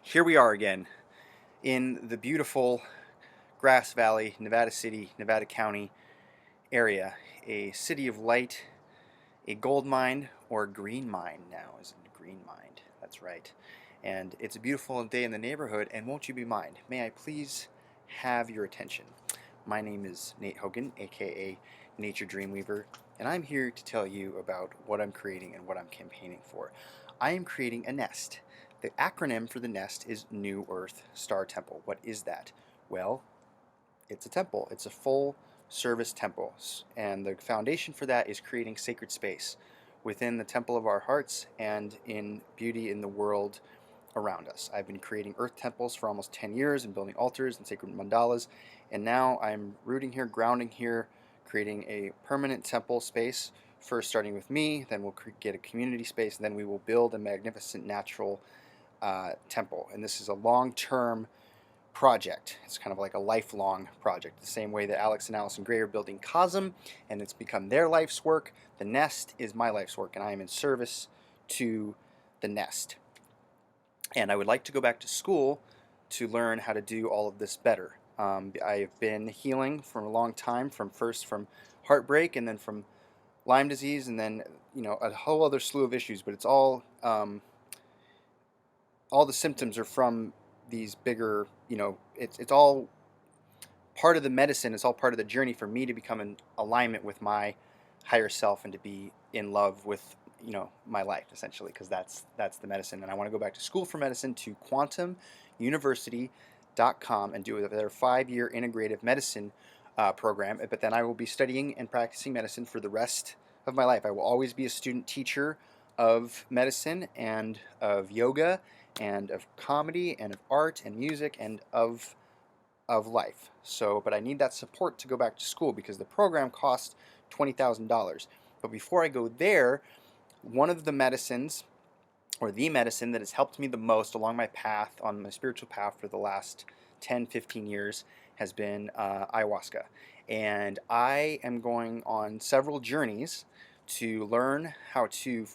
Here we are again in the beautiful Grass Valley, Nevada City, Nevada County area. A city of light, a gold mine, or a green mine now, isn't it? A green mine. That's right. And it's a beautiful day in the neighborhood, and won't you be mine? May I please have your attention? My name is Nate Hogan, aka Nature Dreamweaver, and I'm here to tell you about what I'm creating and what I'm campaigning for. I am creating a nest. The acronym for the nest is New Earth Star Temple. What is that? Well, it's a temple. It's a full service temple. And the foundation for that is creating sacred space within the temple of our hearts and in beauty in the world around us. I've been creating earth temples for almost 10 years and building altars and sacred mandalas. And now I'm rooting here, grounding here, creating a permanent temple space. First, starting with me, then we'll get a community space, and then we will build a magnificent natural temple. And this is a long-term project. It's kind of like a lifelong project. The same way that Alex and Allison Gray are building Cosm, and it's become their life's work. The nest is my life's work, and I am in service to the nest. And I would like to go back to school to learn how to do all of this better. I've been healing for a long time, from heartbreak, and then from Lyme disease, and then a whole other slew of issues. But it's all the symptoms are from these bigger, it's all part of the medicine. It's all part of the journey for me to become in alignment with my higher self and to be in love with my life, essentially, because that's the medicine. And I want to go back to school for medicine, to quantumuniversity.com, and do their 5-year integrative medicine program. But then I will be studying and practicing medicine for the rest of my life. I will always be a student teacher of medicine and of yoga and of comedy and of art and music and of life. So, but I need that support to go back to school because the program costs $20,000. But before I go there, one of the medicines, or the medicine that has helped me the most along my path, on my spiritual path for the last 10, 15 years, has been ayahuasca. And I am going on several journeys to learn how to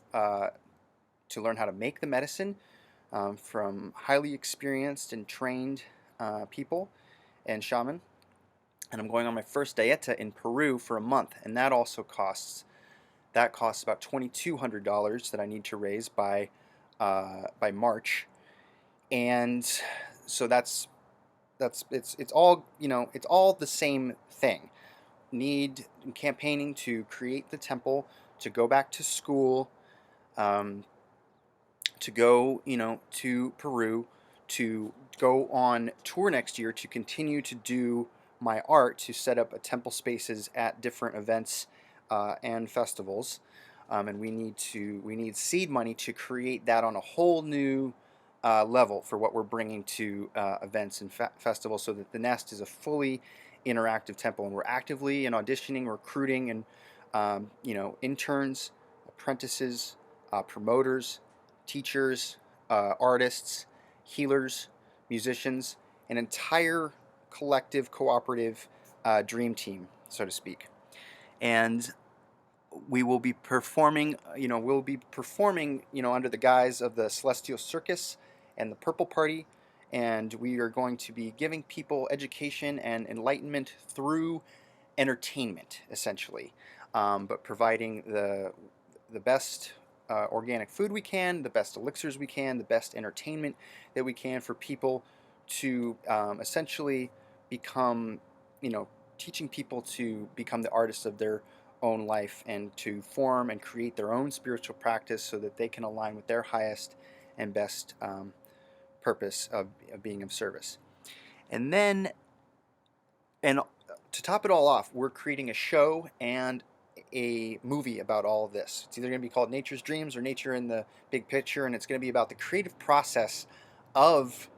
make the medicine from highly experienced and trained people and shaman. And I'm going on my first dieta in Peru for a month, and that also costs about $2,200 that I need to raise by March. And so it's all it's all the same thing. Campaigning to create the temple, to go back to school, to go to Peru, to go on tour next year, to continue to do my art, to set up temple spaces at different events and festivals. And we need seed money to create that on a whole new level for what we're bringing to events and festivals, so that the nest is a fully interactive temple. And we're actively and auditioning, recruiting, and interns, apprentices, promoters, teachers, artists, healers, musicians, an entire collective, cooperative dream team, so to speak. And we will be performing, under the guise of the Celestial Circus and the Purple Party. And we are going to be giving people education and enlightenment through entertainment, essentially, but providing the best organic food we can, the best elixirs we can, the best entertainment that we can for people to essentially become, teaching people to become the artists of their own life and to form and create their own spiritual practice so that they can align with their highest and best purpose of being of service. And then, and to top it all off, we're creating a show and a movie about all of this. It's either going to be called Nature's Dreams or Nature in the Big Picture, and it's going to be about the creative process of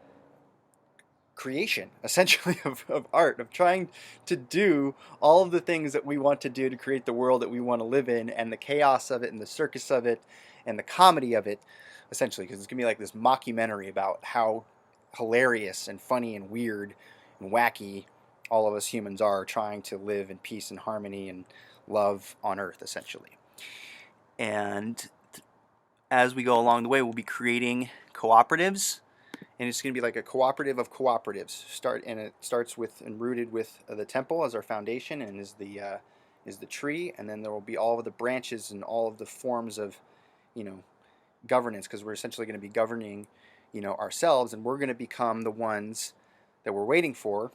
creation, essentially, of art, of trying to do all of the things that we want to do to create the world that we want to live in, and the chaos of it, and the circus of it, and the comedy of it, essentially, because it's going to be like this mockumentary about how hilarious and funny and weird and wacky all of us humans are, trying to live in peace and harmony and love on Earth, essentially. And as we go along the way, we'll be creating cooperatives, and it's going to be like a cooperative of cooperatives. It starts with and rooted with the temple as our foundation, and is the tree, and then there will be all of the branches and all of the forms of, governance, because we're essentially going to be governing, ourselves, and we're going to become the ones that we're waiting for.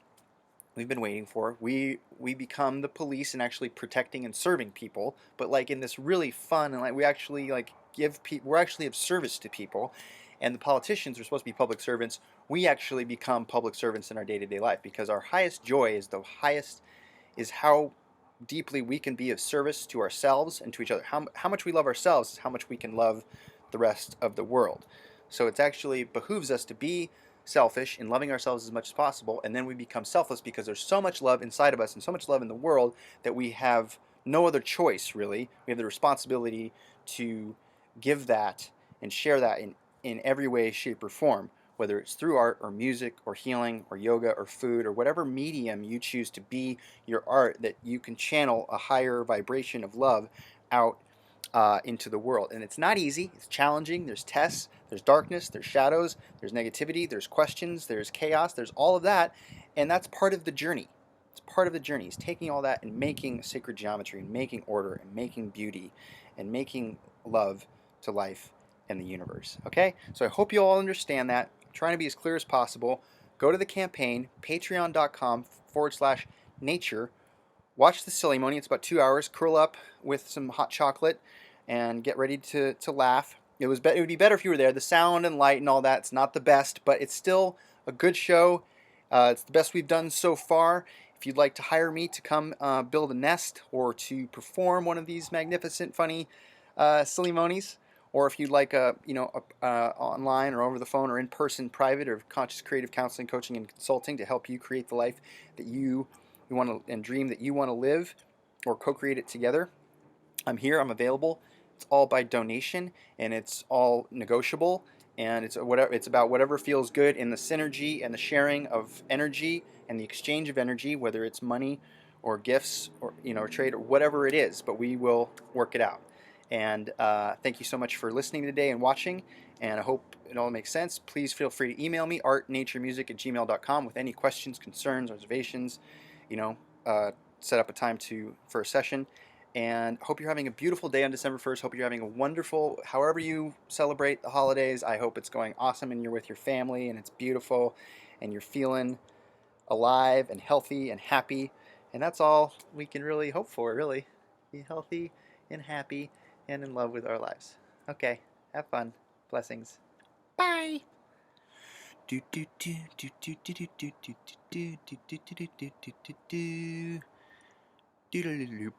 We've been waiting for. We become the police and actually protecting and serving people, but like in this really fun, and like we actually like we're actually of service to people, and the politicians are supposed to be public servants. We actually become public servants in our day-to-day life, because our highest joy is how deeply we can be of service to ourselves and to each other. How much we love ourselves is how much we can love the rest of the world. So it actually behooves us to be selfish in loving ourselves as much as possible, and then we become selfless because there's so much love inside of us and so much love in the world that we have no other choice, really. We have the responsibility to give that and share that in every way, shape, or form, whether it's through art or music or healing or yoga or food or whatever medium you choose to be your art, that you can channel a higher vibration of love out into the world. And it's not easy. It's challenging. There's tests. There's darkness. There's shadows. There's negativity. There's questions. There's chaos. There's all of that. And that's part of the journey. It's part of the journey. It's taking all that and making sacred geometry and making order and making beauty and making love to life and the universe. Okay? So I hope you all understand that. I'm trying to be as clear as possible. Go to the campaign, patreon.com/nature. Watch the ceremony. It's about 2 hours. Curl up with some hot chocolate and get ready to laugh. It would be better if you were there. The sound and light and all that's not the best, but it's still a good show. It's the best we've done so far. If you'd like to hire me to come build a nest or to perform one of these magnificent, funny ceremonies, or if you'd like online or over the phone or in person, private or conscious creative counseling, coaching, and consulting to help you create the life that you want to and dream that you want to live, or co-create it together, I'm here. I'm available. It's all by donation, and it's all negotiable, and it's about whatever feels good in the synergy and the sharing of energy and the exchange of energy, whether it's money or gifts or or trade or whatever it is. But we will work it out. And thank you so much for listening today and watching. And I hope it all makes sense. Please feel free to email me, artnaturemusic@gmail.com, with any questions, concerns, reservations. Set up a time for a session. And hope you're having a beautiful day on December 1st. Hope you're having a wonderful, however you celebrate the holidays. I hope it's going awesome and you're with your family and it's beautiful and you're feeling alive and healthy and happy. And that's all we can really hope for, really. Be healthy and happy and in love with our lives. Okay, have fun. Blessings. Bye. Do do do do do do do do do do do do do do do do do do do do.